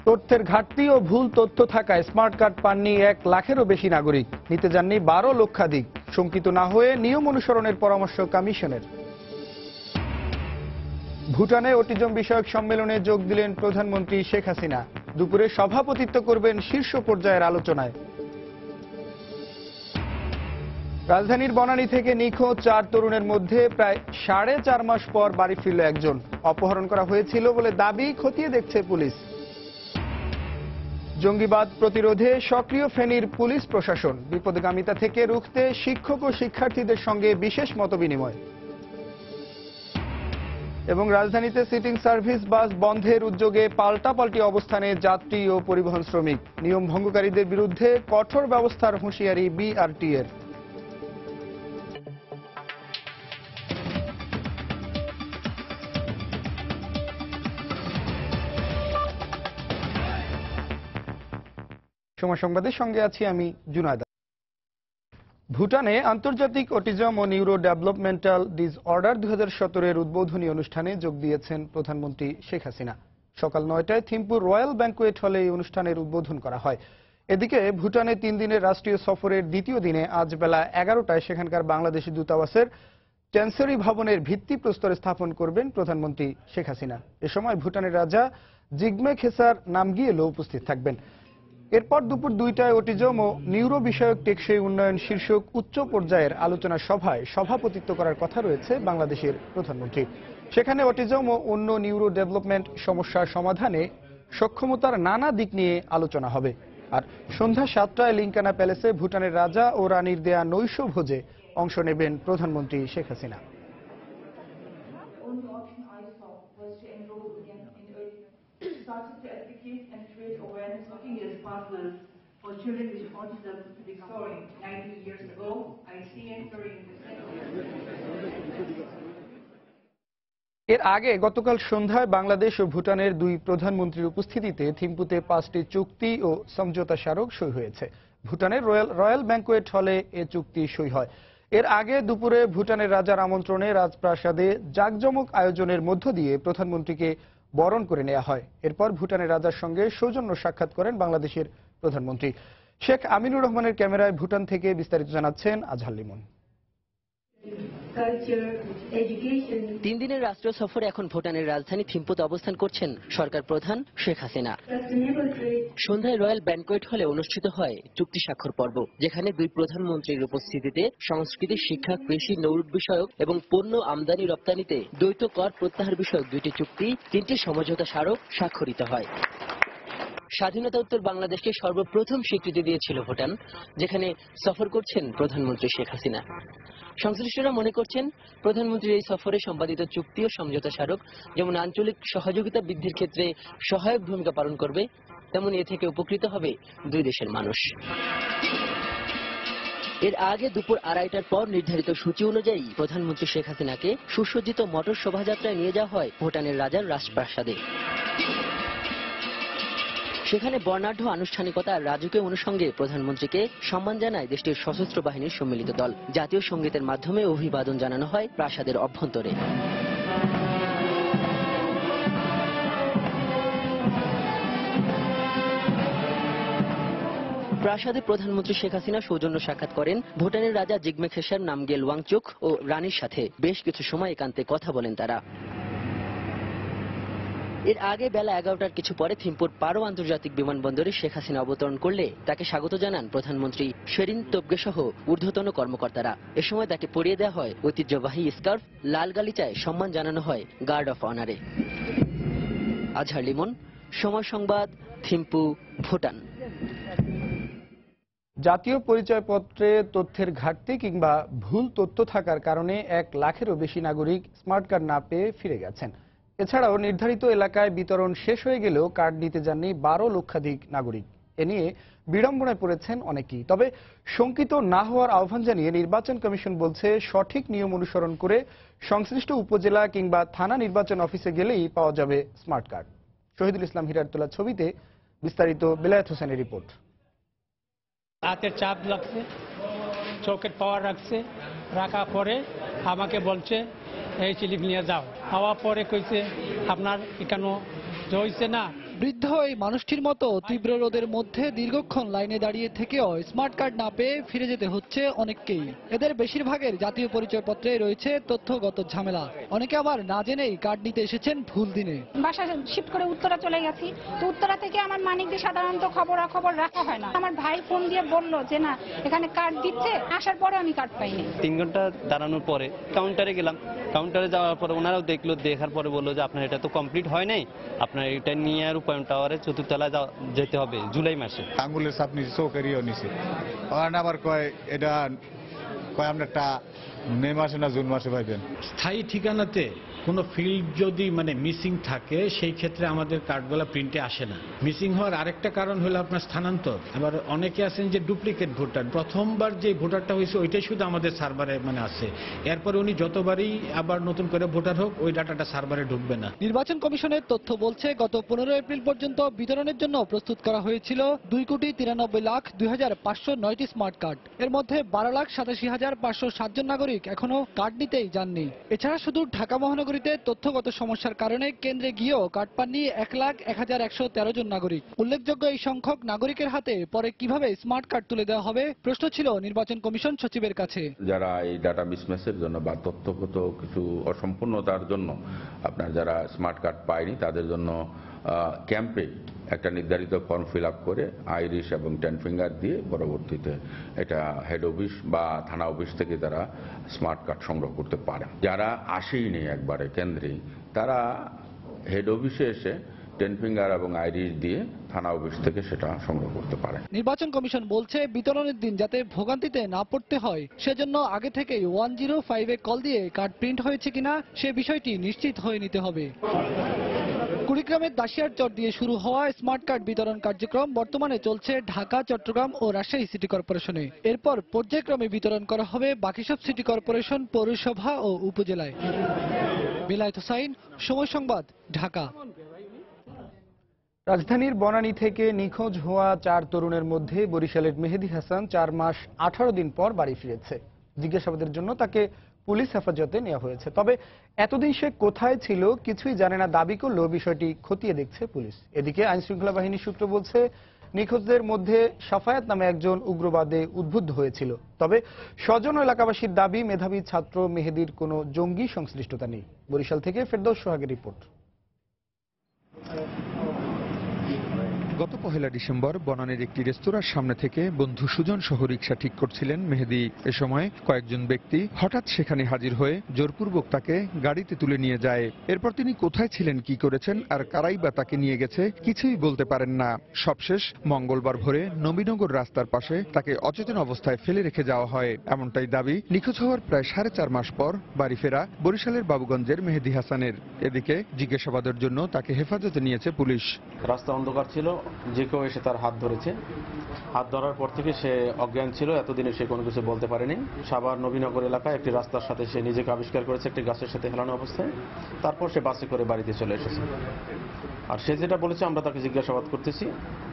তথ্যের ঘাটতি ও ভুল তথ্য থাকায় স্মার্ট কার্ড পাননি 1 লাখেরও বেশি নাগরিক, নিতে যাননি 12 লক্ষাধিক। শঙ্কিত না হয়ে নিয়ম অনুসরণের পরামর্শ কমিশনের। ভুটানে অটিজম বিষয়ক সম্মেলনে যোগ দিলেন প্রধানমন্ত্রী শেখ হাসিনা। দুপুরে সভাপতিত্ব করবেন শীর্ষ পর্যায়ের আলোচনায়। রাজধানীর বনানী থেকে নিখোঁজ 4 তরুণের মধ্যে প্রায় 4.5 মাস পর বাড়ি ফিরল একজন। অপহরণ করা হয়েছিল বলে দাবি, খতিয়ে দেখছে পুলিশ। জঙ্গিবাদ প্রতিরোধে সক্রিয় ফেনীর পুলিশ প্রশাসন। বিপদগামিতা থেকে রুখতে শিক্ষক ও শিক্ষার্থীদের সঙ্গে বিশেষ মতবিনিময়। এবং রাজধানীতে সিটিং সার্ভিস বাস বন্ধের উদ্যোগে পাল্টাপাল্টি অবস্থানে যাত্রী ও পরিবহন শ্রমিক। নিয়ম ভঙ্গকারীদের বিরুদ্ধে কঠোর ব্যবস্থার হুঁশিয়ারি বিআরটি এর। সময় সংবাদের সঙ্গে আছি আমি জুনায়দা। ভুটানে আন্তর্জাতিক অটিজম ও নিউরো ডেভেলপমেন্টাল ডিসঅর্ডার 2017 উদ্বোধনী অনুষ্ঠানে যোগ দিয়েছেন প্রধানমন্ত্রী শেখ হাসিনা। সকাল 9টায় থিম্পুর রয়্যাল ব্যাংকুয়েট হলে এই অনুষ্ঠানের উদ্বোধন করা হয়। এদিকে ভুটানে 3 দিনের রাষ্ট্রীয় সফরের দ্বিতীয় দিনে আজ বেলা 11টায় সেখানকার বাংলাদেশি দূতাবাসের চ্যান্সেরি ভবনের ভিত্তিপ্রস্তর স্থাপন করবেন প্রধানমন্ত্রী শেখ হাসিনা। এ সময় ভুটানের রাজা জিগমে খেসার নামগিয়েলও উপস্থিত থাকবেন। এরপর দুপুর 2টায় অটিজম ও নিউরো বিষয়ক টেকসই উন্নয়ন শীর্ষক উচ্চ পর্যায়ের আলোচনা সভায় সভাপতিত্ব করার কথা রয়েছে বাংলাদেশের প্রধানমন্ত্রী। সেখানে অটিজম ও অন্য নিউরো ডেভেলপমেন্ট সমস্যার সমাধানে সক্ষমতার নানা দিক নিয়ে আলোচনা হবে। আর সন্ধ্যা 7টায় লিঙ্কানা প্যালেসে ভুটানের রাজা ও রানীর দেয়া নৈশ ভোজে অংশ নেবেন প্রধানমন্ত্রী Sheikh Hasina. Started to advocate and create awareness working as partners for children with autism to be soaring 90 years ago. I see entering the এর আগে গতকাল সন্ধ্যায় বাংলাদেশ ও ভুটানের 2 প্রধানমন্ত্রীর উপস্থিতিতে থিম্পুতে 5টি চুক্তি ও সমঝোতা স্মারক সই হয়েছে। ভুটানের রয়্যাল ব্যাংকুয়েট হলে এ চুক্তি সই হয়। এর আগে দুপুরে ভুটানের রাজার আমন্ত্রণে রাজপ্রাসাদে জাঁকজমক আয়োজনের মধ্য দিয়ে প্রধানমন্ত্রীকে বরণ করে নেওয়া হয়। এরপর ভুটানের রাজার সঙ্গে সৌজন্য সাক্ষাৎ করেন বাংলাদেশের প্রধানমন্ত্রী। শেখ আমিনুর রহমানের ক্যামেরায় ভুটান থেকে বিস্তারিত জানাচ্ছেন আজহার লিমন। 3 দিনের রাষ্ট্রীয় সফরে এখন ভুটানের রাজধানী থিম্পুতে অবস্থান করছেন সরকার প্রধান শেখ হাসিনা। সন্ধ্যায় রয়্যাল ব্যাংকুয়েট হলে অনুষ্ঠিত হয় চুক্তি স্বাক্ষর পর্ব, যেখানে 2 প্রধানমন্ত্রীর উপস্থিতিতে সংস্কৃতি, শিক্ষা, কৃষি, নৌ বিষয়ক এবং পণ্য আমদানি রপ্তানিতে দ্বৈত কর প্রত্যাহার বিষয়ক 2টি চুক্তি, 3টি সমঝোতা স্মারক স্বাক্ষরিত হয়। স্বাধীনতা উত্তর বাংলাদেশকে সর্বপ্রথম স্বীকৃতি দিয়েছিল ভুটান, যেখানে সফর করছেন প্রধানমন্ত্রী শেখ হাসিনা। সংশ্লিষ্টরা মনে করছেন প্রধানমন্ত্রীর এই সফরে সম্পাদিত চুক্তি ও সমঝোতা স্মারক যেমন আঞ্চলিক সহযোগিতা বৃদ্ধির ক্ষেত্রে সহায়ক ভূমিকা পালন করবে, তেমন এ থেকে উপকৃত হবে 2 দেশের মানুষ। এর আগে দুপুর 2:30টার পর নির্ধারিত সূচি অনুযায়ী প্রধানমন্ত্রী শেখ হাসিনাকে সুসজ্জিত মোটর শোভাযাত্রায় নিয়ে যাওয়া হয় ভুটানের রাজার রাজপ্রাসাদে। সেখানে বর্ণাঢ্য আনুষ্ঠানিকতা আর রাজকীয় অনুষঙ্গে প্রধানমন্ত্রীকে সম্মান জানায় দেশটির সশস্ত্র বাহিনীর সম্মিলিত দল। জাতীয় সঙ্গীতের মাধ্যমে অভিবাদন জানানো হয় প্রাসাদের অভ্যন্তরে। প্রাসাদে প্রধানমন্ত্রী শেখ হাসিনা সৌজন্য সাক্ষাৎ করেন ভুটানের রাজা জিগমে খেসার নামগিয়েল ওয়াংচুক ও রানীর সাথে। বেশ কিছু সময় একান্তে কথা বলেন তারা। এর আগে বেলা 11টার কিছু পরে থিম্পুর পারো আন্তর্জাতিক বিমানবন্দরে শেখ হাসিনা অবতরণ করলে তাকে স্বাগত জানান প্রধানমন্ত্রী শেরিন তোবগে সহ ঊর্ধ্বতন কর্মকর্তারা। এ সময় তাকে পরিয়ে দেওয়া হয় ঐতিহ্যবাহী স্কার্ফ, লাল গালিচায় সম্মান জানানো হয় গার্ড অফ অনারে। আজহার লিমন, সময় সংবাদ, থিম্পু, ভুটান। জাতীয় পরিচয়পত্রে তথ্যের ঘাটতি কিংবা ভুল তথ্য থাকার কারণে 1 লাখেরও বেশি নাগরিক স্মার্ট কার্ড না পেয়ে ফিরে গেছেন। এছাড়াও নির্ধারিত এলাকায় বিতরণ শেষ হয়ে গেলেও কার্ড নিতে যাননি 12 লক্ষাধিক নাগরিক। এ নিয়ে বিড়ম্বনায় পড়েছেন অনেকেই। তবে শঙ্কিত না হওয়ার আহ্বান জানিয়ে নির্বাচন কমিশন বলছে, সঠিক নিয়ম অনুসরণ করে সংশ্লিষ্ট উপজেলা কিংবা থানা নির্বাচন অফিসে গেলেই পাওয়া যাবে স্মার্ট কার্ড। শহীদুল ইসলাম হীরার তোলা ছবিতে বিস্তারিত বেলায়েত হোসেনের রিপোর্ট। হাতের চাপ লাগছে, চোখের পাওয়ার রাখা পরে আমাকে বলছে এই স্লিপ নিয়ে যাও। হওয়া পরে কইছে আপনার এখানে হয়েছে না, বৃদ্ধ এই মানুষটির মতো তীব্র রোদের মধ্যে দীর্ঘক্ষণ লাইনে দাঁড়িয়ে থেকেও স্মার্ট কার্ড না পেয়ে ফিরে যেতে হচ্ছে অনেককেই। এদের বেশিরভাগের জাতীয় পরিচয়পত্রে রয়েছে তথ্যগত ঝামেলা। অনেকে আবার না জেনেই কার্ড নিতে এসেছেন ভুল দিনে। বাসা শিফট করে উত্তরা চলে গেছি, তো উত্তরা থেকে আমার মানিকদের সাধারণত খবরাখবর রাখা হয় না। আমার ভাই ফোন দিয়ে বলল যে না এখানে কার্ড দিচ্ছে, আসার পরে আমি কার্ড পাইনি। 3 ঘন্টা দাঁড়ানোর পরে কাউন্টারে গেলাম, কাউন্টারে যাওয়ার পরে ওনারাও দেখলো, দেখার পরে বললো যে আপনার এটা তো কমপ্লিট হয় নাই, আপনার এটা নিয়ে রূপায়ণ টাওয়ারে 4th তলায় যেতে হবে জুলাই মাসে। আঙুলের ছাপ নিছে, চৌকারিও নিছে, আবার কয় এটা কয় আপনারটা মে মাসে না জুন মাসে পাইবেন। স্থায়ী ঠিকানাতে কোনো ফিল্ড যদি মিসিং থাকে সেই ক্ষেত্রে আমাদের কার্ডগুলো প্রিন্টে আসে না। মিসিং হওয়ার আরেকটা কারণ হলো আপনার স্থানান্তর। আবার অনেকে আছেন যে ডুপ্লিকেট ভোটার, প্রথমবার যে ভোটারটা হয়েছে ওইটাই শুধু আমাদের সার্ভারে আছে, এরপরে উনি যতবারই আবার নতুন করে ভোটার হোক ওই ডাটাটা সার্ভারে ঢুকবে না। নির্বাচন কমিশনের তথ্য বলছে গত 15 এপ্রিল পর্যন্ত বিতরণের জন্য প্রস্তুত করা হয়েছিল 2,93,02,509টি স্মার্ট কার্ড। এর মধ্যে 12,87,507 জন নাগরিক এখনো কার্ড নিতেই যাননি। এছাড়া শুধু ঢাকা মহানগরীতে তথ্যগত সমস্যার কারণে কেন্দ্রে গিয়েও কার্ড পাননি 1,01,113 জন নাগরিক। উল্লেখযোগ্য এই সংখ্যক নাগরিকের হাতে পরে কিভাবে স্মার্ট কার্ড তুলে দেওয়া হবে প্রশ্ন ছিল নির্বাচন কমিশন সচিবের কাছে। যারা এই ডাটা মিসম্যাচের জন্য বা তথ্যগত কিছু অসম্পূর্ণতার জন্য আপনার যারা স্মার্ট কার্ড পায়নি তাদের জন্য ক্যাম্পে একটা নির্ধারিত ফর্ম ফিল আপ করে আইরিশ এবং 10 ফিঙ্গার দিয়ে পরবর্তীতে এটা হেড অফিস বা থানা অফিস থেকে তারা স্মার্ট কার্ড সংগ্রহ করতে পারে। যারা আসেইনি একবারে কেন্দ্রে তারা হেড অফিসে এসে 10 ফিঙ্গার এবং আইরিশ দিয়ে থানা অফিস থেকে সেটা সংগ্রহ করতে পারে। নির্বাচন কমিশন বলছে বিতরণের দিন যাতে ভোগান্তিতে না পড়তে হয় সেজন্য আগে থেকেই 105-এ কল দিয়ে কার্ড প্রিন্ট হয়েছে কিনা সে বিষয়টি নিশ্চিত হয়ে নিতে হবে। কুড়িগ্রামের দাসিয়ার চর দিয়ে শুরু হওয়া স্মার্ট কার্ড বিতরণ কার্যক্রম বর্তমানে চলছে ঢাকা, চট্টগ্রাম ও রাজশাহী সিটি কর্পোরেশনে। এরপর পর্যায়ক্রমে বিতরণ করা হবে বাকি সব সিটি কর্পোরেশন, পৌরসভা ও উপজেলায়। বিলায়েত হোসাইন, সময় সংবাদ, ঢাকা। রাজধানীর বনানী থেকে নিখোঁজ হওয়া 4 তরুণের মধ্যে বরিশালের মেহেদী হাসান 4 মাস 18 দিন পর বাড়ি ফিরেছে। জিজ্ঞাসাবাদের জন্য তাকে পুলিশ হেফাজতে নেওয়া হয়েছে। তবে এতদিন সে কোথায় ছিল কিছুই জানে না দাবি করলেও বিষয়টি খতিয়ে দেখছে পুলিশ। এদিকে আইনশৃঙ্খলা বাহিনীর সূত্র বলছে নিখোঁজদের মধ্যে সাফায়াত নামে একজন উগ্রবাদে উদ্বুদ্ধ হয়েছিল। তবে স্বজন ও এলাকাবাসীর দাবি মেধাবী ছাত্র মেহেদীর কোনো জঙ্গি সংশ্লিষ্টতা নেই। বরিশাল থেকে ফেরদৌস সোহাগের রিপোর্ট। গত 1 ডিসেম্বর বনানীর একটি রেস্তোরাঁর সামনে থেকে বন্ধু সুজন সহ রিকশা ঠিক করছিলেন মেহেদী। এ সময় কয়েকজন ব্যক্তি হঠাৎ সেখানে হাজির হয়ে জোরপূর্বক তাকে গাড়িতে তুলে নিয়ে যায়। এরপর তিনি কোথায় ছিলেন, কি করেছেন আর কারাই বা তাকে নিয়ে গেছে কিছুই বলতে পারেন না। সবশেষ মঙ্গলবার ভোরে নবীনগর রাস্তার পাশে তাকে অচেতন অবস্থায় ফেলে রেখে যাওয়া হয়। এমনটাই দাবি নিখোঁজ হওয়ার প্রায় 4.5 মাস পর বাড়ি ফেরা বরিশালের বাবুগঞ্জের মেহেদী হাসানের। এদিকে জিজ্ঞাসাবাদের জন্য তাকে হেফাজতে নিয়েছে পুলিশ। রাস্তা অন্ধকার ছিল, যে কেউ এসে তার হাত ধরেছে। হাত ধরার পর থেকে সে অজ্ঞান ছিল, এতদিনে সে কোনো কিছু বলতে পারেনি। সাভার নবীনগর এলাকায় একটি রাস্তার সাথে সে নিজেকে আবিষ্কার করেছে একটি গাছের সাথে হেলানো অবস্থায়। তারপর সে বাসে করে বাড়িতে চলে এসেছে। আর সে যেটা বলেছে আমরা তাকে জিজ্ঞাসাবাদ করতেছি,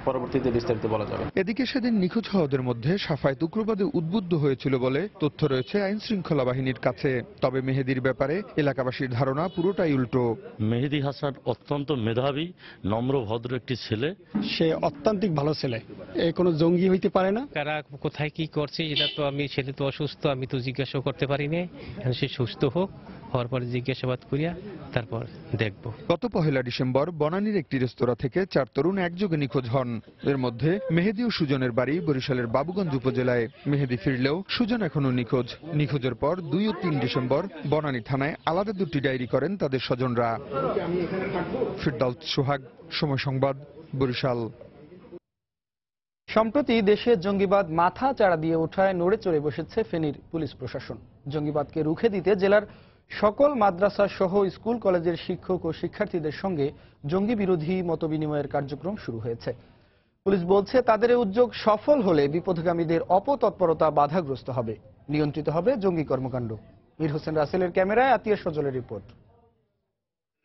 পরবর্তীতে বিস্তারিত বলা যাবে। এদিকে সেদিন নিখোঁজ হওয়াদের মধ্যে সাফায়াত উগ্রবাদে উদ্বুদ্ধ হয়েছিল বলে তথ্য রয়েছে আইন শৃঙ্খলা বাহিনীর কাছে। তবে মেহেদীর ব্যাপারে এলাকাবাসীর ধারণা পুরোটাই উল্টো। মেহেদী হাসান অত্যন্ত মেধাবী, নম্র, ভদ্র একটি ছেলে। সে অত্যন্তিক ভালো ছেলে, এ কোনো জঙ্গি হইতে পারে না। কারা কোথায় কি করছে এটা তো আমি, ছেলে তো অসুস্থ, আমি তো জিজ্ঞাসা করতে পারিনি। সে সুস্থ হোক, হওয়ার পরে জিজ্ঞাসাবাদ করিয়া তারপর দেখব। গত 1 ডিসেম্বর বনানীর একটি রেস্তোরাঁ থেকে 4 তরুণ একযোগে নিখোঁজ হন। এর মধ্যে মেহেদী ও সুজনের বাড়ি বরিশালের বাবুগঞ্জ উপজেলায়। মেহেদী ফিরলেও সুজন এখনো নিখোঁজ। নিখোঁজের পর 2 ও 3 ডিসেম্বর বনানী থানায় আলাদা 2টি ডায়েরি করেন তাদের স্বজনরা। ফেরদৌস সোহাগ, সময় সংবাদ, বরিশাল। সম্প্রতি দেশে জঙ্গিবাদ মাথা চাড়া দিয়ে ওঠায় নড়ে চড়ে বসেছে ফেনীর পুলিশ প্রশাসন। জঙ্গিবাদকে রুখে দিতে জেলার সকল মাদ্রাসা সহ স্কুল কলেজের শিক্ষক ও শিক্ষার্থীদের সঙ্গে জঙ্গি বিরোধী মতবিনিময়ের কার্যক্রম শুরু হয়েছে। পুলিশ বলছে তাদের এই উদ্যোগ সফল হলে বিপথগামীদের অপতৎপরতা বাধাগ্রস্ত হবে, নিয়ন্ত্রিত হবে জঙ্গি কর্মকাণ্ড। মীর হোসেন রাসেলের ক্যামেরায় আতিয়া সজলের রিপোর্ট।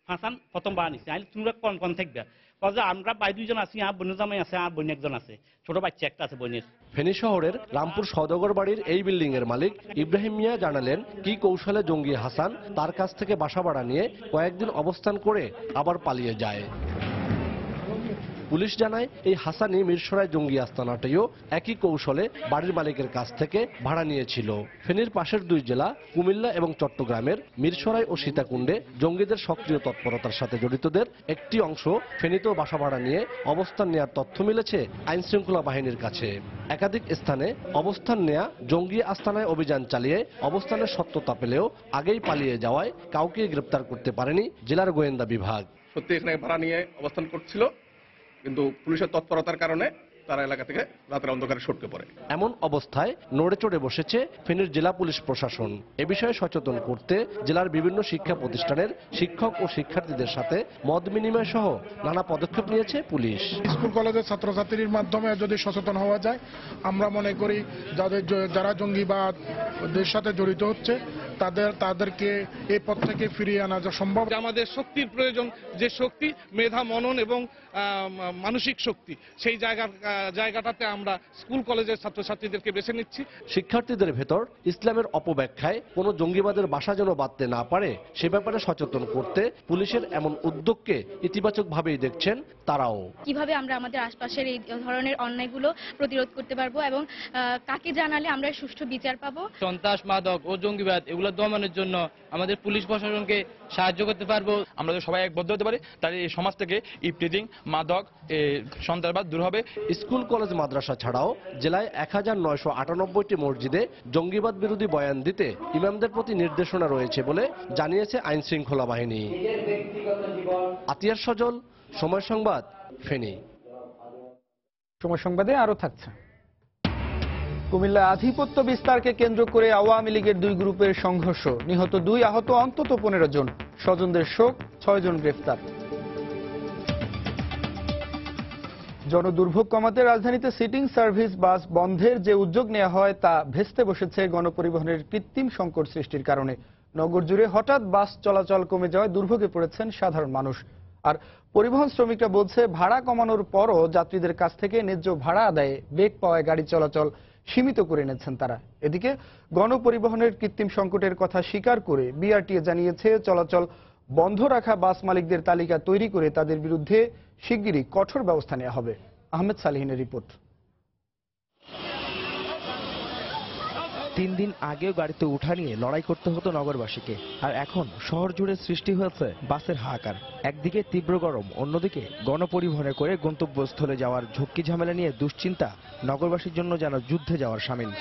হাসান প্রথম বানিয়েছে আইল তোমরা কোন থাকবে যে আমরা ভাই 2জন আছি, আর বোন জামাই আছে, আর বোন একজন আছে, ছোট বাচ্চা একটা আছে বোনের। ফেনী শহরের রামপুর সওদাগর বাড়ির এই বিল্ডিং এর মালিক ইব্রাহিম মিয়া জানালেন কি কৌশলে জঙ্গি হাসান তার কাছ থেকে বাসা ভাড়া নিয়ে কয়েকদিন অবস্থান করে আবার পালিয়ে যায়। পুলিশ জানায় এই হাসানি মিরসরাই জঙ্গি আস্তানাটিও একই কৌশলে বাড়ির মালিকের কাছ থেকে ভাড়া নিয়েছিল। ফেনীর পাশের দুই জেলা কুমিল্লা এবং চট্টগ্রামের মিরসরাই ও সীতাকুণ্ডে জঙ্গিদের সক্রিয় তৎপরতার সাথে জড়িতদের একটি অংশ ফেনীতেও বাসা ভাড়া নিয়ে অবস্থান নেওয়ার তথ্য মিলেছে আইনশৃঙ্খলা বাহিনীর কাছে। একাধিক স্থানে অবস্থান নেয়া জঙ্গি আস্তানায় অভিযান চালিয়ে অবস্থানের সত্যতা পেলেও আগেই পালিয়ে যাওয়ায় কাউকে গ্রেপ্তার করতে পারেনি জেলার গোয়েন্দা বিভাগ। সত্যি এখানে ভাড়া নিয়ে অবস্থান করছিল, কিন্তু পুলিশের তৎপরতার কারণে তারা এলাকা থেকে রাতের অন্ধকারে সটকে পড়ে। এমন অবস্থায় নড়ে চড়ে বসেছে ফেনীর জেলা পুলিশ প্রশাসন। এ বিষয়ে সচেতন করতে জেলার বিভিন্ন শিক্ষা প্রতিষ্ঠানের শিক্ষক ও শিক্ষার্থীদের সাথে মত বিনিময় সহ নানা পদক্ষেপ নিয়েছে পুলিশ। স্কুল কলেজের ছাত্রছাত্রীর মাধ্যমে যদি সচেতন হওয়া যায়, আমরা মনে করি যারা জঙ্গিবাদের সাথে জড়িত হচ্ছে তাদেরকে এই পথ থেকে ফিরিয়ে আনা সম্ভব। আমাদের শক্তির প্রয়োজন, যে শক্তি মেধা, মনন এবং মানসিক শক্তি, সেই জায়গাটাতে আমরা স্কুল কলেজের ছাত্রছাত্রীদেরকে বেছে নিচ্ছি। শিক্ষার্থীদের ভেতর ইসলামের অপব্যাখ্যায় কোনো জঙ্গিবাদের বাসা যেন বাঁধতে না পারে সে ব্যাপারে সচেতন করতে পুলিশের এমন উদ্যোগকে ইতিবাচকভাবেই দেখছেন তারাও। কিভাবে আমরা আমাদের আশপাশের এই ধরনের অন্যায়গুলো প্রতিরোধ করতে পারবো এবং কাকে জানালে আমরা সুষ্ঠু বিচার পাবো। সন্ত্রাস, মাদক ও জঙ্গিবাদ এগুলো দমনের জন্য আমাদের পুলিশ প্রশাসনকে সাহায্য করতে পারবো। আমরা যদি সবাই একবদ্ধ হতে পারি তাহলে এই সমাজ থেকে ইফটিজিং, মাদক, সন্ত্রাসবাদ দূর হবে। স্কুল কলেজ মাদ্রাসা ছাড়াও জেলায় 1998টি মসজিদে জঙ্গিবাদ বিরোধী বয়ান দিতে ইমামদের প্রতি নির্দেশনা রয়েছে বলে জানিয়েছে আইন শৃঙ্খলা বাহিনী। আতিয়ার সজল, সময় সংবাদ, ফেনী। সময় সংবাদে আরো থাকছে। কুমিল্লা আধিপত্য বিস্তারকে কেন্দ্র করে আওয়ামী লীগের দুই গ্রুপের সংঘর্ষ, নিহত 2, আহত অন্তত 15 জন, স্বজনদের শোক, 6 জন গ্রেফতার। জনদুর্ভোগ কমাতে রাজধানীতে সিটিং সার্ভিস বাস বন্ধের যে উদ্যোগ নেওয়া হয় তা ভেস্তে বসেছে গণপরিবহনের কৃত্রিম সংকট সৃষ্টির কারণে। নগর জুড়ে হঠাৎ বাস চলাচল কমে যাওয়ায় দুর্ভোগে পড়েছেন সাধারণ মানুষ। আর পরিবহন শ্রমিকরা বলছে, ভাড়া কমানোর পরও যাত্রীদের কাছ থেকে ন্যায্য ভাড়া আদায়ে বেগ পাওয়ায় গাড়ি চলাচল সীমিত করে নিচ্ছেন তারা। এদিকে গণপরিবহনের কৃত্রিম সংকটের কথা স্বীকার করে বিআরটিএ জানিয়েছে, চলাচল বন্ধ রাখা বাস মালিকদের তালিকা তৈরি করে তাদের বিরুদ্ধে শিগগিরই কঠোর ব্যবস্থা নেওয়া হবে। আহমেদ সালিহিনের রিপোর্ট। 3 দিন আগেও গাড়িতে উঠা নিয়ে লড়াই করতে হতো নগরবাসীকে, আর এখন শহর জুড়ে সৃষ্টি হয়েছে বাসের হাহাকার। একদিকে তীব্র গরম, অন্যদিকে গণপরিবহনে করে গন্তব্যস্থলে যাওয়ার ঝক্কি ঝামেলা নিয়ে দুশ্চিন্তা নগরবাসীর জন্য যেন যুদ্ধে যাওয়ার শামিল।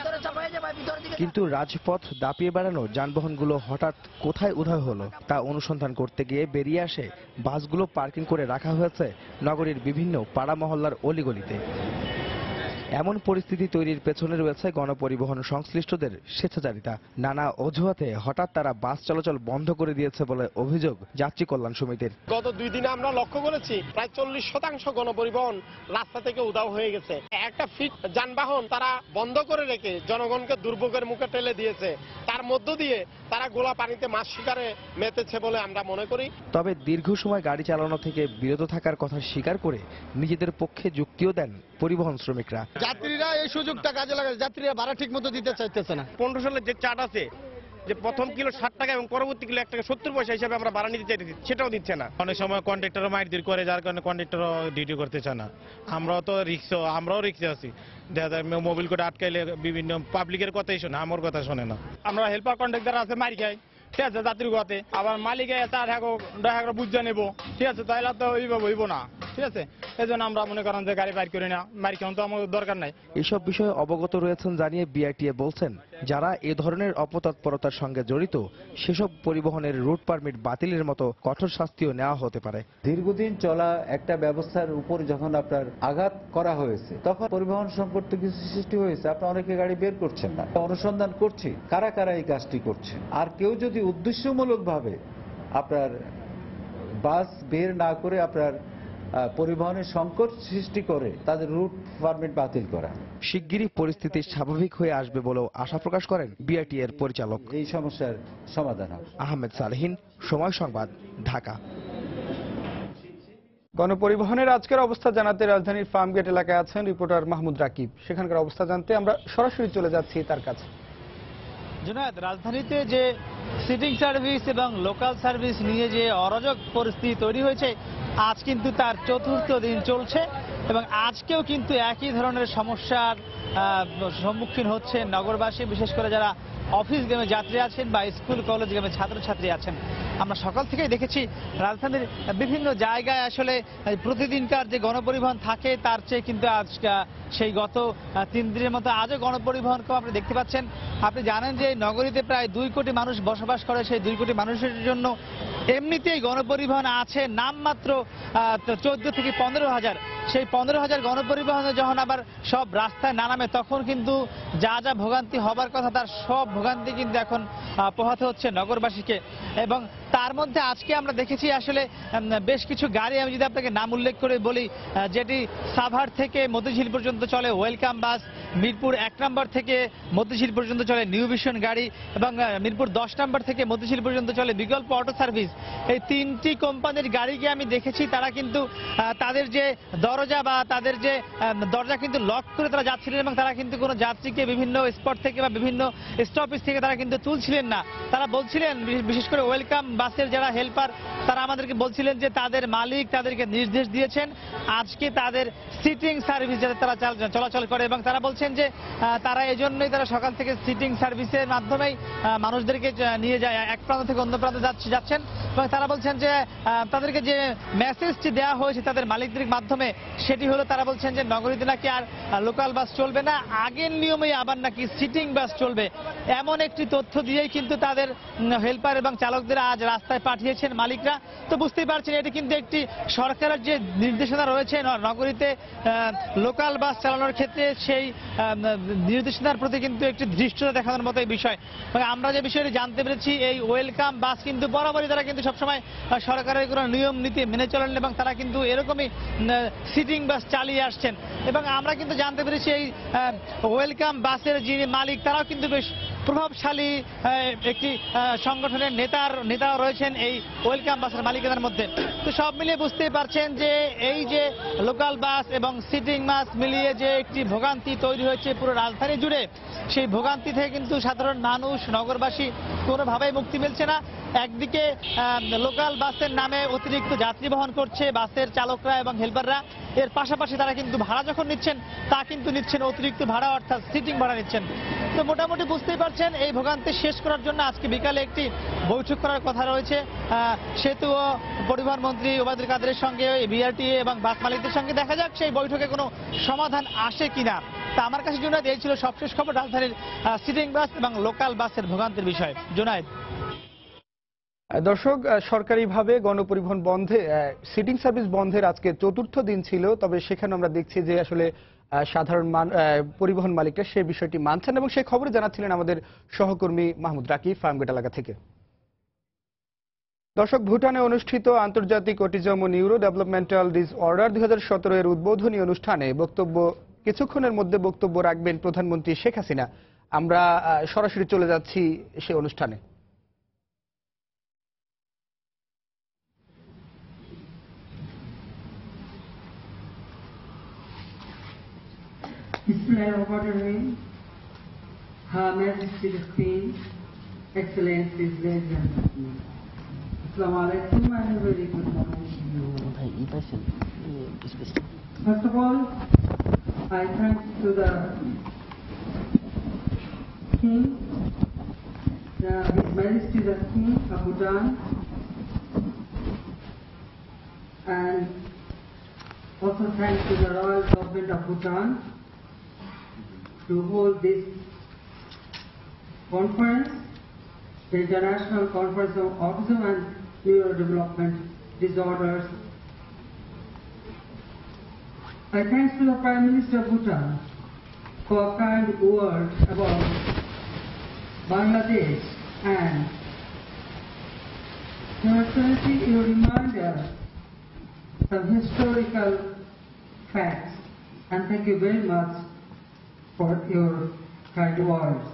কিন্তু রাজপথ দাপিয়ে বেড়ানো যানবাহনগুলো হঠাৎ কোথায় উধাও হলো তা অনুসন্ধান করতে গিয়ে বেরিয়ে আসে বাসগুলো পার্কিং করে রাখা হয়েছে নগরীর বিভিন্ন পাড়া মহল্লার অলিগলিতে। এমন পরিস্থিতি তৈরির পেছনে রয়েছে গণপরিবহন সংশ্লিষ্টদের স্বেচ্ছাচারিতা। নানা অজুহাতে হঠাৎ তারা বাস চলাচল বন্ধ করে দিয়েছে বলে অভিযোগ যাত্রী কল্যাণ সমিতির। গত 2 দিনে আমরা লক্ষ্য করেছি প্রায় 40% গণপরিবহন রাস্তা থেকে উধাও হয়ে গেছে। একটা ফিট যানবাহন তারা বন্ধ করে রেখে জনগণকে দুর্ভোগের মুখে ঠেলে দিয়েছে। তার মধ্য দিয়ে তারা গোলা পানিতে মাছ শিকারে মেতেছে বলে আমরা মনে করি। তবে দীর্ঘ সময় গাড়ি চালানো থেকে বিরত থাকার কথা স্বীকার করে নিজেদের পক্ষে যুক্তিও দেন পরিবহন শ্রমিকরা। যাত্রীরা এই সুযোগটা কাজে লাগায়, যাত্রীরা ভাড়া ঠিক মতো দিতে চাইতেছে না। 15 সালের যে চার্ট আছে, যে প্রথম কিলো 60 টাকা এবং পরবর্তী কিলো 1 টাকা 70 পয়সা হিসাবে আমরা ভাড়া নিতে চাইতেছি, সেটাও দিচ্ছে না। অনেক সময় কন্ডাক্টরও মারধর করে, যার কারণে কন্ডাক্টরও ডিউটি করতে চায় না। আমরাও রিক্সে আছি। দেখা যায় মোবিল কোড আটকাইলে বিভিন্ন পাবলিকের কথাই শোনে, আমার কথা শোনে না। আমরা হেল্পার কন্ডাক্টর আছে মারি খাই, ঠিক আছে, যাত্রী গতে আবার মালিকে তার ড্রাইভার বুঝা নেবো, ঠিক আছে, তাইলে তো এইভাবে হইব না, ঠিক আছে। এই জন্য আমরা মনে করেন যে গাড়ি বাইর করি না, মারি খাওয়ান তো আমাদের দরকার নাই। এসব বিষয়ে অবগত রয়েছেন জানিয়ে বিআরটিএ বলছেন, যারা এ ধরনের অপতৎপরতার সঙ্গে জড়িত সেসব পরিবহনের রুট পারমিট বাতিলের মতো কঠোর শাস্তিও নেওয়া হতে পারে। দীর্ঘদিন চলা একটা ব্যবস্থার উপর যখন আপনার আঘাত করা হয়েছে, তখন পরিবহন সংকট তো কিছু সৃষ্টি হয়েছে। আপনার অনেকে গাড়ি বের করছেন না, অনুসন্ধান করছি কারা কারা এই কাজটি করছে। আর কেউ যদি উদ্দেশ্যমূলকভাবে আপনার বাস বের না করে আপনার পরিবহনের সংকট সৃষ্টি করে, তাদের রুট পারমিট বাতিল করা। শিগগিরই পরিস্থিতি স্বাভাবিক হয়ে আসবে বলেও আশা প্রকাশ করেন বিআরটিএ এর পরিচালক। এই সমস্যার সমাধান হবে। আহমেদ সালেহিন, সময় সংবাদ, ঢাকা। গণপরিবহনের আজকের অবস্থা জানাতে রাজধানীর ফার্মগেট এলাকায় আছেন রিপোর্টার মাহমুদ রাকিব। সেখানকার অবস্থা জানতে আমরা সরাসরি চলে যাচ্ছি তার কাছে। জুনায়েদ, রাজধানীতে যে সিটিং সার্ভিস এবং লোকাল সার্ভিস নিয়ে যে অরাজক পরিস্থিতি তৈরি হয়েছে আজ কিন্তু তার 4র্থ দিন চলছে এবং আজকেও কিন্তু একই ধরনের সমস্যার সম্মুখীন হচ্ছে নগরবাসী, বিশেষ করে যারা অফিসগামী যাত্রী আছেন বা স্কুল কলেজগামী ছাত্রছাত্রী আছেন। আমরা সকাল থেকেই দেখেছি রাজধানীর বিভিন্ন জায়গায় আসলে প্রতিদিনকার যে গণপরিবহন থাকে তার চেয়ে কিন্তু আজ সেই গত 3 দিনের মতো আজও গণপরিবহন কম আপনি দেখতে পাচ্ছেন। আপনি জানেন যে নগরীতে প্রায় 2 কোটি মানুষ বসবাস করে, সেই 2 কোটি মানুষের জন্য এমনিতেই গণপরিবহন আছে নামমাত্র 14 থেকে 15,000। সেই 15,000 গণপরিবহনে যখন আবার সব রাস্তায় না নামে তখন কিন্তু যা যা ভোগান্তি হবার কথা তার সব ভোগান্তি কিন্তু এখন পোহাতে হচ্ছে নগরবাসীকে। এবং তার মধ্যে আজকে আমরা দেখেছি আসলে বেশ কিছু গাড়ি, আমি যদি আপনাকে নাম উল্লেখ করে বলি, যেটি সাভার থেকে মতিঝিল পর্যন্ত চলে ওয়েলকাম বাস, মিরপুর 1 নম্বর থেকে মতিঝিল পর্যন্ত চলে নিউ ভিশন গাড়ি এবং মিরপুর 10 নম্বর থেকে মতিঝিল পর্যন্ত চলে বিকল্প অটো সার্ভিস। এই 3টি কোম্পানির গাড়িকে আমি দেখেছি তারা কিন্তু তাদের যে দরজা বা তাদের যে দরজা কিন্তু লক করে তারা যাচ্ছিলেন এবং তারা কিন্তু কোনো যাত্রীকে বিভিন্ন স্পট থেকে বা বিভিন্ন স্টপেজ থেকে তারা কিন্তু তুলছিলেন না। তারা বলছিলেন, বিশেষ করে ওয়েলকাম বাসের যারা হেল্পার তারা আমাদেরকে বলছিলেন যে তাদের মালিক তাদেরকে নির্দেশ দিয়েছেন আজকে তাদের সিটিং সার্ভিস যাতে তারা চলাচল করে এবং তারা বলছেন যে তারা এজন্যই তারা সকাল থেকে সিটিং সার্ভিসের মাধ্যমেই মানুষদেরকে নিয়ে যায়, এক প্রান্ত থেকে অন্য প্রান্তে যাচ্ছেন। এবং তারা বলছেন যে তাদেরকে যে মেসেজটি দেওয়া হয়েছে তাদের মালিকদের মাধ্যমে সেটি হলো তারা বলছেন যে নগরীতে নাকি আর লোকাল বাস চলবে না, আগের নিয়মেই আবার নাকি সিটিং বাস চলবে। এমন একটি তথ্য দিয়েই কিন্তু তাদের হেল্পার এবং চালকদের আজ রাস্তায় পাঠিয়েছেন মালিকরা। তো বুঝতেই পারছেন এটি কিন্তু একটি সরকারের যে নির্দেশনা রয়েছে নগরীতে লোকাল বাস চালানোর ক্ষেত্রে, সেই নির্দেশনার প্রতি কিন্তু একটি দৃষ্টতা দেখানোর মতো এই বিষয়। আমরা যে বিষয়টি জানতে পেরেছি এই ওয়েলকাম বাস কিন্তু বরাবরই তারা কিন্তু সবসময় সরকারের কোনো নিয়ম নীতি মেনে চলেন এবং তারা কিন্তু এরকমই সিটিং বাস চালিয়ে আসছেন। এবং আমরা কিন্তু জানতে পেরেছি এই ওয়েলকাম বাসের যিনি মালিক তারাও কিন্তু বেশ প্রভাবশালী একটি সংগঠনের নেতাও রয়েছেন এই ওয়েলকাম বাসের মালিকদের মধ্যে। তো সব মিলিয়ে বুঝতেই পারছেন যে এই যে লোকাল বাস এবং সিটিং বাস মিলিয়ে যে একটি ভোগান্তি তৈরি হয়েছে পুরো রাজধানী জুড়ে, সেই ভোগান্তি থেকে কিন্তু সাধারণ মানুষ নগরবাসী কোনোভাবেই মুক্তি মিলছে না। একদিকে লোকাল বাসের নামে অতিরিক্ত যাত্রী বহন করছে বাসের চালকরা এবং হেল্পাররা, এর পাশাপাশি তারা কিন্তু ভাড়া যখন নিচ্ছেন তা কিন্তু নিচ্ছেন অতিরিক্ত ভাড়া, অর্থাৎ সিটিং ভাড়া নিচ্ছেন। তো মোটামুটি বুঝতেই পারছেন এই ভোগান্তি শেষ করার জন্য আজকে বিকালে একটি বৈঠক করার কথা রয়েছে সেতু ও পরিবহন মন্ত্রী ওবায়দুল কাদেরের সঙ্গে, বিআরটিএ এবং বাস মালিকদের সঙ্গে। দেখা যাক সেই বৈঠকে কোনো সমাধান আসে কিনা। তা আমার কাছে জুনায়েদ এই ছিল সবশেষ খবর রাজধানীর সিটিং বাস এবং লোকাল বাসের ভোগান্তির বিষয়। জুনায়েদ। দর্শক, সরকারিভাবে গণপরিবহন বন্ধে, সিটিং সার্ভিস বন্ধের আজকে 4র্থ দিন ছিল, তবে সেখানে আমরা দেখছি যে আসলে সাধারণ পরিবহন মালিকরা সেই বিষয়টি মানছেন এবং সেই খবরে জানাচ্ছিলেন আমাদের সহকর্মী মাহমুদ রাকিব ফার্মগেট এলাকা থেকে। দর্শক, ভুটানে অনুষ্ঠিত আন্তর্জাতিক অটিজম ও নিউরো ডেভেলপমেন্টাল ডিসঅর্ডার 2017 এর উদ্বোধনী অনুষ্ঠানে কিছুক্ষণের মধ্যে বক্তব্য রাখবেন প্রধানমন্ত্রী শেখ হাসিনা। আমরা সরাসরি চলে যাচ্ছি সেই অনুষ্ঠানে। Bismillahirrahmanirrahim. Her Majesty the Queen, Excellencies, ladies and gentlemen. Assalamu alaikum and a very good morning to you. First of all, I thank to the King, His Majesty the King of Bhutan, and also thanks to the Royal Government of Bhutan to hold this conference, the International Conference on Autism and Neurodevelopment Disorders. I thank to the Prime Minister of Bhutan for a kind word about Bangladesh and Your Excellency, you remind us some historical facts, and thank you very much for your kind words.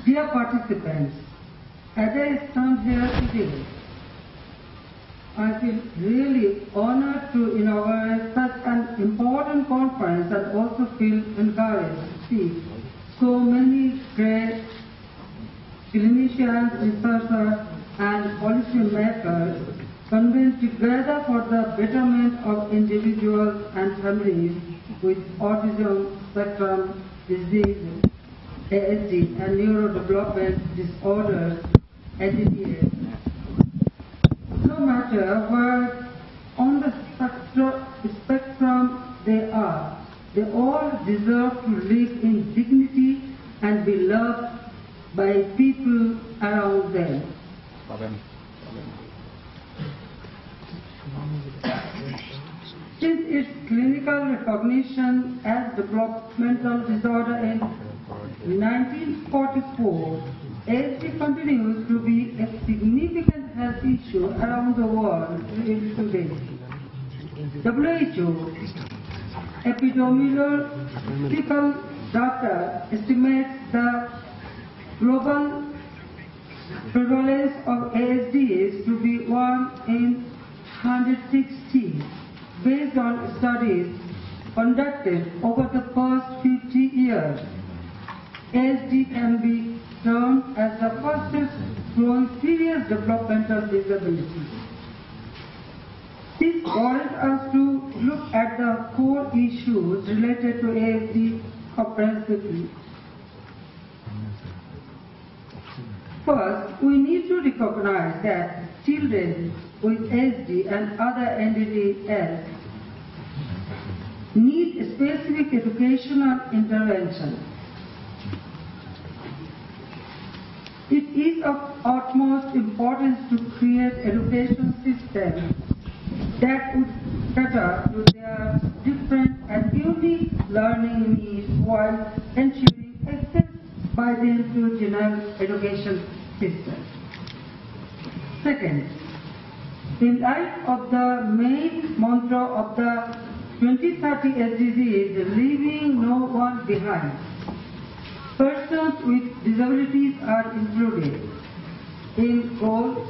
Dear participants, as I stand here today, I feel really honored to inaugurate such an important conference and also feel encouraged to see so many great clinicians, researchers, and policymakers convene together for the betterment of individuals and families with autism spectrum disease, ASD, and neurodevelopment disorders, ADDS. No matter where on the spectrum they are, they all deserve to live in dignity and be loved by people around them. Since its clinical recognition as developmental disorder in 1944, ASD continues to be a significant health issue around the world today. WHO epidemiological data estimates the global prevalence of ASD is to be 1 in 160 based on studies conducted over the past 50 years. ASD can be termed as the fastest growing serious developmental disability. This warrants us to look at the core issues related to ASD comprehensively. First, we need to recognize that children with ASD and other NDDs need specific educational intervention. It is of utmost importance to create education systems that would cater to their different and unique learning needs while ensuring access by them to general education systems. Second, in light of the main mantra of the 2030 SDGs, leaving no one behind, persons with disabilities are included in goals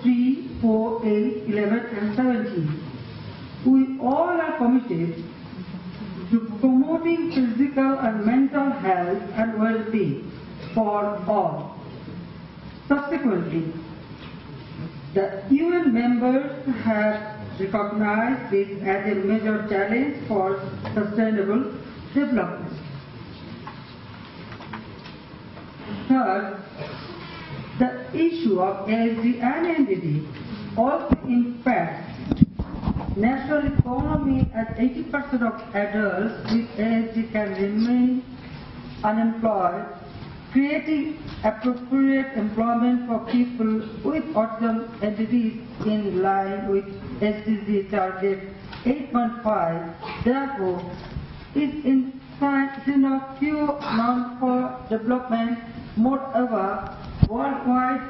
3, 4, 8, 11 and 17. We all are committed to promoting physical and mental health and well-being for all. Subsequently, the UN members have recognized this as a major challenge for sustainable development. Third, the issue of ASD and NDD also impacts national economy as 80% of adults with ASD can remain unemployed, creating appropriate employment for people with autism entities in line with SDG target 8.5. Therefore, is in of few known for development. Moreover, worldwide,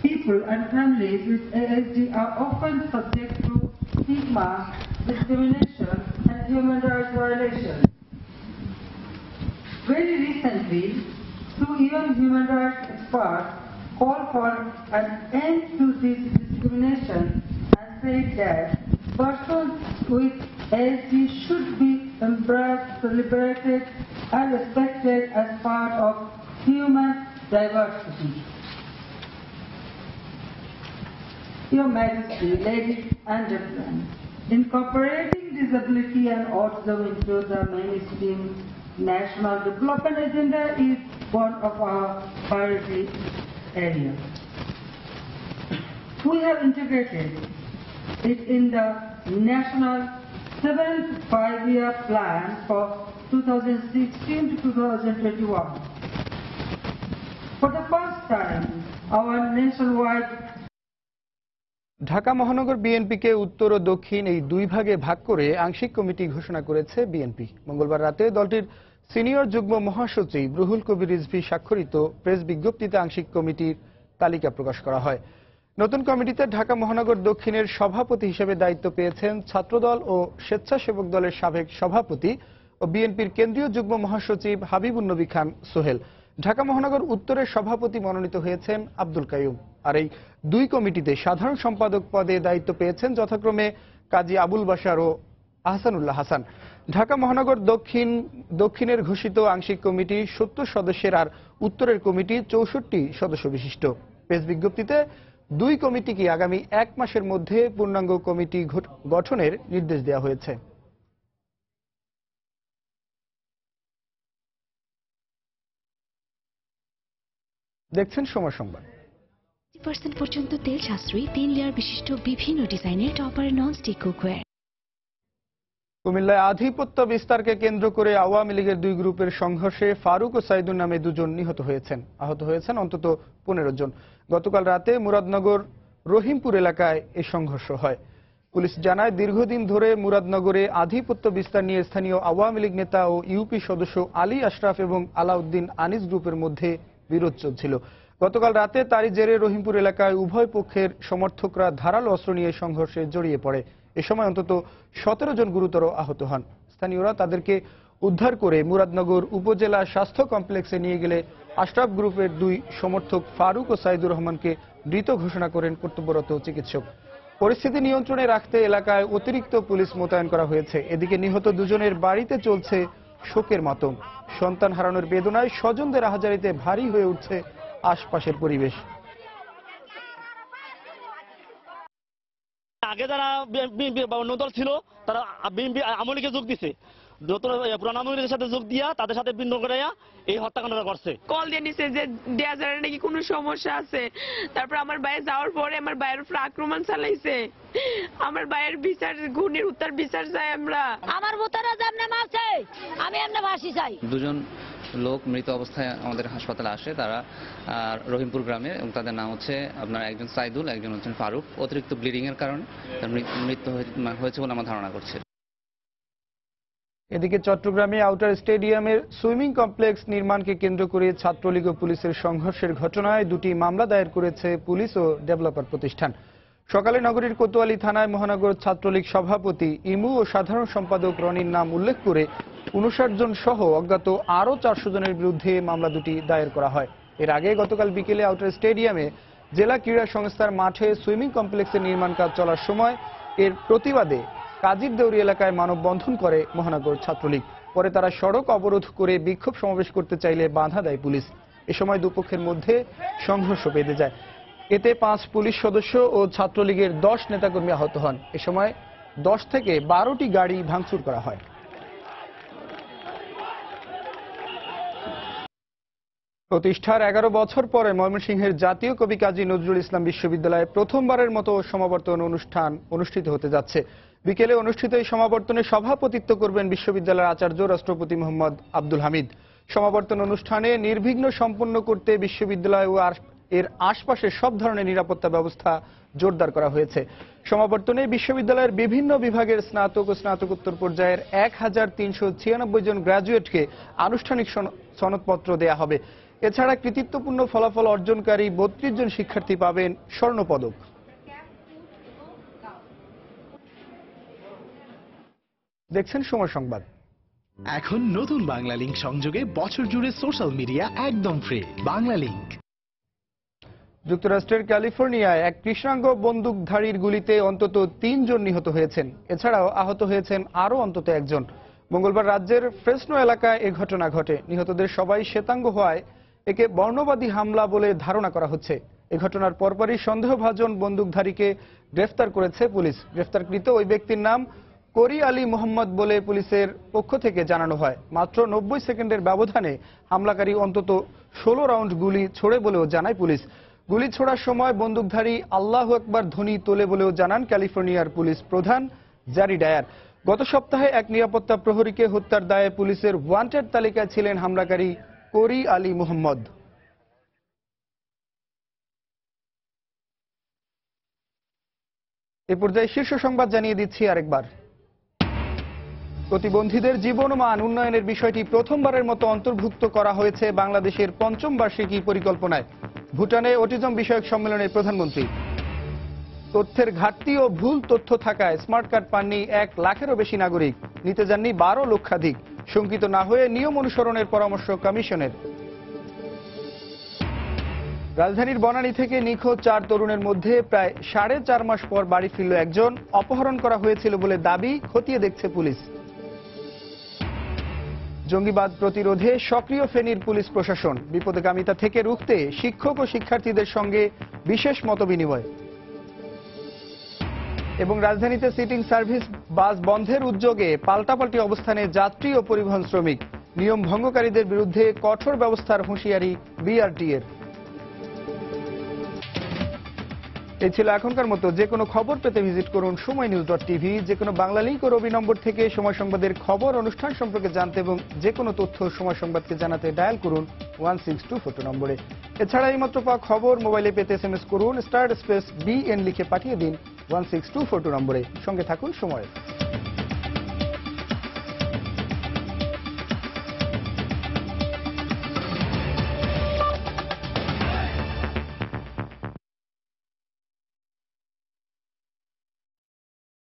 people and families with ASD are often subject to stigma, discrimination, and human rights violations. Very recently, two UN human rights experts called for an end to this discrimination and said that persons with ASD should be embraced, celebrated, and respected as part of human diversity. Your Majesty, ladies and gentlemen, incorporating disability and autism into the mainstream national development agenda is one of our priority areas. We have integrated it in the national 7th five-year plan for 2016 to 2021. For the first time, our nationwide Dhaka মহানগর বিএনপিকে উত্তর ও দক্ষিণ এই দুই ভাগে ভাগ করে আংশিক কমিটি ঘোষণা করেছে বিএনপি। মঙ্গলবার রাতে দলটির সিনিয়র যুগ্ম মহাসচিব রুহুল কবির রিজভী স্বাক্ষরিত প্রেস বিজ্ঞপ্তিতে আংশিক কমিটির তালিকা প্রকাশ করা হয়। নতুন কমিটিতে ঢাকা মহানগর দক্ষিণের সভাপতি হিসেবে দায়িত্ব পেয়েছেন ছাত্রদল ও স্বেচ্ছাসেবক দলের সাবেক সভাপতি ও বিএনপির কেন্দ্রীয় যুগ্ম মহাসচিব হাবিবুন্নবী খান সোহেল। ঢাকা মহানগর উত্তরের সভাপতি মনোনীত হয়েছেন আব্দুল কাইয়ুম। আর এই দুই কমিটিতে সাধারণ সম্পাদক পদে দায়িত্ব পেয়েছেন যথাক্রমে কাজী আবুল বাশার ও আহসানুল্লাহ হাসান। ঢাকা মহানগর দক্ষিণের ঘোষিত আংশিক কমিটি 70 সদস্যের আর উত্তরের কমিটি 64 সদস্য বিশিষ্ট। প্রেস বিজ্ঞপ্তিতে দুই কমিটিকে আগামী 1 মাসের মধ্যে পূর্ণাঙ্গ কমিটি গঠনের নির্দেশ দেওয়া হয়েছে। দেখছেন সময় সংবাদ। 50% পর্যন্ত তেল সাশ্রয়ী 3 লেয়ার বিশিষ্ট বিভিন্ন ডিজাইনের টপার ননস্টিক কুকওয়্যার। কুমিল্লায় আধিপত্য বিস্তারকে কেন্দ্র করে আওয়ামী লীগের দুই গ্রুপের সংঘর্ষে ফারুক ও সাইদুর নামে দুজন নিহত হয়েছেন। আহত হয়েছেন অন্তত 15 জন। গতকাল রাতে মুরাদনগর রহিমপুর এলাকায় এই সংঘর্ষ হয়। পুলিশ জানায়, দীর্ঘদিন ধরে মুরাদনগরে আধিপত্য বিস্তার নিয়ে স্থানীয় আওয়ামী লীগ নেতা ও ইউপি সদস্য আলী আশরাফ এবং আলাউদ্দিন আনিস গ্রুপের মধ্যে বিরোধ চলছিল। গতকাল রাতে তারই জেরে রহিমপুর এলাকায় উভয় পক্ষের সমর্থকরা ধারালো অস্ত্র নিয়ে সংঘর্ষে জড়িয়ে পড়ে। এ সময় অন্তত 17 জন গুরুতর আহত হন। স্থানীয়রা তাদেরকে উদ্ধার করে মুরাদনগর উপজেলা স্বাস্থ্য কমপ্লেক্সে নিয়ে গেলে আশরাফ গ্রুপের দুই সমর্থক ফারুক ও সাইদুর রহমানকে মৃত ঘোষণা করেন কর্তব্যরত চিকিৎসক। পরিস্থিতি নিয়ন্ত্রণে রাখতে এলাকায় অতিরিক্ত পুলিশ মোতায়েন করা হয়েছে। এদিকে নিহত দুজনের বাড়িতে চলছে শোকের মাতম। সন্তান হারানোর বেদনায় স্বজনদের আহাজারিতে ভারী হয়ে উঠছে আশপাশের পরিবেশ। আগে যারা বিএনপি বা অন্য দল ছিল তারা বিএনপি আওয়ামী লীগে যোগ দিছে, নতুন পুরান আওয়ামী লীগের সাথে যোগ দিয়া তাদের সাথে ভিন্ন করে এই হত্যাকাণ্ডটা করছে। কল দিয়ে নিছে যে ডেজার্টে নাকি কোনো সমস্যা আছে। তারপর আমার ভাই যাওয়ার পরে আমার ভাইয়ের উপর আক্রমণ চালাইছে। আমার ভাইয়ের বিচার, খুনির উত্তর বিচার চাই আমরা। আমার ভূতারা যেমনে মারছে আমি এমনি ফাঁসি চাই। দুজন লোক মৃত অবস্থায় আমাদের হাসপাতালে আসে, তারা রহিমপুর গ্রামে, এবং তাদের নাম হচ্ছে আপনার একজন সাইদুল, একজন হচ্ছেন ফারুক। অতিরিক্ত ব্লিডিং এর কারণে তার মৃত্যু হয়েছে বলে আমরা ধারণা করছি। এদিকে চট্টগ্রামে আউটার স্টেডিয়ামের সুইমিং কমপ্লেক্স নির্মাণকে কেন্দ্র করে ছাত্রলীগ ও পুলিশের সংঘর্ষের ঘটনায় দুটি মামলা দায়ের করেছে পুলিশ ও ডেভেলপার প্রতিষ্ঠান। সকালে নগরীর কোতোয়ালি থানায় মহানগর ছাত্রলীগ সভাপতি ইমু ও সাধারণ সম্পাদক রনির নাম উল্লেখ করে 59 জন সহ অজ্ঞাত আরও 400 জনের বিরুদ্ধে মামলা দুটি দায়ের করা হয়। এর আগে গতকাল বিকেলে আউটার স্টেডিয়ামে জেলা ক্রীড়া সংস্থার মাঠে সুইমিং কমপ্লেক্সের নির্মাণ কাজ চলার সময় এর প্রতিবাদে কাজীর দেউরি এলাকায় মানববন্ধন করে মহানগর ছাত্রলীগ। পরে তারা সড়ক অবরোধ করে বিক্ষোভ সমাবেশ করতে চাইলে বাধা দেয় পুলিশ। এ সময় দুপক্ষের মধ্যে সংঘর্ষ বেঁধে যায়। এতে 5 পুলিশ সদস্য ও ছাত্রলীগের 10 নেতাকর্মী আহত হন। এ সময় 10 থেকে 12টি গাড়ি ভাঙচুর করা হয়। প্রতিষ্ঠার 11 বছর পরে ময়মনসিংহের জাতীয় কবি কাজী নজরুল ইসলাম বিশ্ববিদ্যালয়ে প্রথমবারের মতো সমাবর্তন অনুষ্ঠান অনুষ্ঠিত হতে যাচ্ছে। বিকেলে অনুষ্ঠিত এই সমাবর্তনে সভাপতিত্ব করবেন বিশ্ববিদ্যালয়ের আচার্য রাষ্ট্রপতি মোহাম্মদ আব্দুল হামিদ। সমাবর্তন অনুষ্ঠানে নির্বিঘ্ন সম্পন্ন করতে বিশ্ববিদ্যালয় ও এর আশপাশের সব ধরনের নিরাপত্তা ব্যবস্থা জোরদার করা হয়েছে। সমাবর্তনে বিশ্ববিদ্যালয়ের বিভিন্ন বিভাগের স্নাতক ও স্নাতকোত্তর পর্যায়ের 1396 জন গ্র্যাজুয়েটকে আনুষ্ঠানিক সনদপত্র দেয়া হবে। এছাড়া কৃতিত্বপূর্ণ ফলাফল অর্জনকারী 32 জন শিক্ষার্থী পাবেন স্বর্ণপদক। দেখছেন সময় সংবাদ। এখন নতুন বাংলা লিংক সংযোগে বছর জুড়ে সোশ্যাল মিডিয়া একদম ফ্রি। বাংলা লিংক। যুক্তরাষ্ট্রের ক্যালিফোর্নিয়ায় এক কৃষ্ণাঙ্গ বন্দুকধারীর গুলিতে অন্তত 3 জন নিহত হয়েছেন। এছাড়াও আহত হয়েছেন আরও অন্তত 1 জন। মঙ্গলবার রাজ্যের ফ্রেসনো এলাকায় এ ঘটনা ঘটে। নিহতদের সবাই শ্বেতাঙ্গ হওয়ায় একে বর্ণবাদী হামলা বলে ধারণা করা হচ্ছে। এ ঘটনার পরপরই সন্দেহভাজন বন্দুকধারীকে গ্রেফতার করেছে পুলিশ। গ্রেফতারকৃত ওই ব্যক্তির নাম কোরি আলী মোহাম্মদ বলে পুলিশের পক্ষ থেকে জানানো হয়। মাত্র 90 সেকেন্ডের ব্যবধানে হামলাকারী অন্তত 16 রাউন্ড গুলি ছোড়ে বলেও জানায় পুলিশ। গুলি ছোড়ার সময় বন্দুকধারী আল্লাহু আকবার ধ্বনি তোলে বলেও জানান ক্যালিফোর্নিয়ার পুলিশ প্রধান জ্যারি ডায়ার। গত সপ্তাহে এক নিরাপত্তা প্রহরীকে হত্যার দায়ে পুলিশের ওয়ান্টেড তালিকায় ছিলেন হামলাকারী কোরি আলী মোহাম্মদ। এ পর্যায়ে শীর্ষ সংবাদ জানিয়ে দিচ্ছি আরেকবার। প্রতিবন্ধীদের জীবনমান উন্নয়নের বিষয়টি প্রথমবারের মতো অন্তর্ভুক্ত করা হয়েছে বাংলাদেশের 5ম বার্ষিকী পরিকল্পনায়। ভুটানে অটিজম বিষয়ক সম্মেলনে প্রধানমন্ত্রী। তথ্যের ঘাটতি ও ভুল তথ্য থাকায় স্মার্ট কার্ড পাননি 1 লাখেরও বেশি নাগরিক। নিতে যাননি 12 লক্ষাধিক। শঙ্কিত না হয়ে নিয়ম অনুসরণের পরামর্শ কমিশনের। রাজধানীর বনানী থেকে নিখোঁজ 4 তরুণের মধ্যে প্রায় 4.5 মাস পর বাড়ি ফিরল একজন। অপহরণ করা হয়েছিল বলে দাবি, খতিয়ে দেখছে পুলিশ। জঙ্গিবাদ প্রতিরোধে সক্রিয় ফেনীর পুলিশ প্রশাসন। বিপদগামিতা থেকে রুখতে শিক্ষক ও শিক্ষার্থীদের সঙ্গে বিশেষ মতবিনিময়। এবং রাজধানীতে সিটিং সার্ভিস বাস বন্ধের উদ্যোগে পাল্টাপাল্টি অবস্থানে যাত্রী ও পরিবহন শ্রমিক। নিয়ম ভঙ্গকারীদের বিরুদ্ধে কঠোর ব্যবস্থার হুঁশিয়ারি বিআরটি এর। এই ছিল এখনকার মতো। যে কোনো খবর পেতে ভিজিট করুন সময়নিউজ.tv। যে কোনো বাংলা লিংক ও রবি নম্বর থেকে সময় সংবাদের খবর অনুষ্ঠান সম্পর্কে জানতে এবং যে কোনো তথ্য সময় সংবাদকে জানাতে ডায়াল করুন 16242 নম্বরে। এছাড়া এইমাত্র পাওয়া খবর মোবাইলে পেতে SMS করুন *BN লিখে পাঠিয়ে দিন 16242 নম্বরে। সঙ্গে থাকুন সময়।